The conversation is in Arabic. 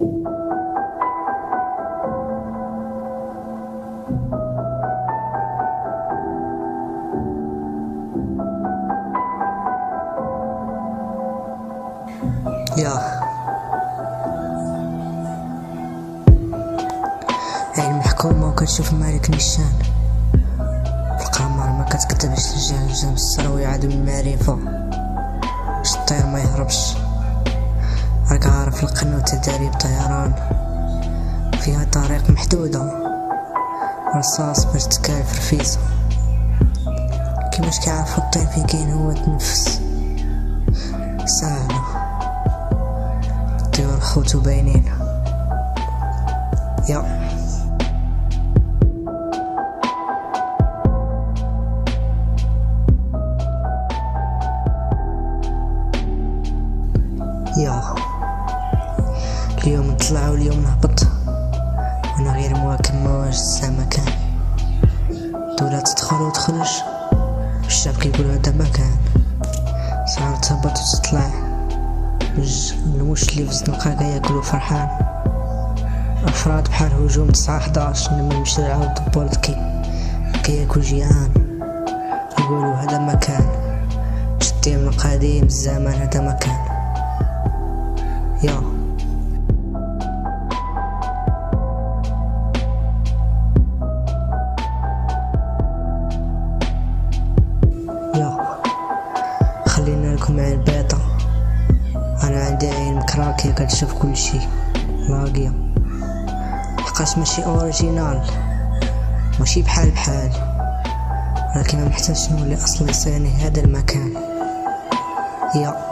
عين محكومة وكتشوف مالك نيشان في القمر، ما كتكتبش الجهل الثروي عدو المعرفة، باش الطير ما يهربش. راك عارف القنوة تدريب طيران فيها طريق محدودة، رصاص باش تكالف رفيسة. كيفاش كيعرف الطير فين كاين هو تنفس؟ سهلة، الطيور خوتو باينين. يا اليوم نطلع واليوم نهبط، وانا غير مواكب مواج الزعما كان. دولة تدخل وتخرج، الشعب كيقول هدا مكان. صعب تهبط وتطلع، الموش اللي في الزنقة ياكلو فرحان. افراد بحال هجوم 9/11 لما يمشي يعاود البورد كياكل جيعان. يقولو هدا مكان، شتي من قديم الزمان هدا مكان. يا خلينا لكم عين بيضة، انا عندي عين مكراكية كتشوف كل شي لاقية. لحقاش ماشي اوريجينال، ماشي بحال ولكن ما محتاجش نولي اصلي صيني هذا المكان. يا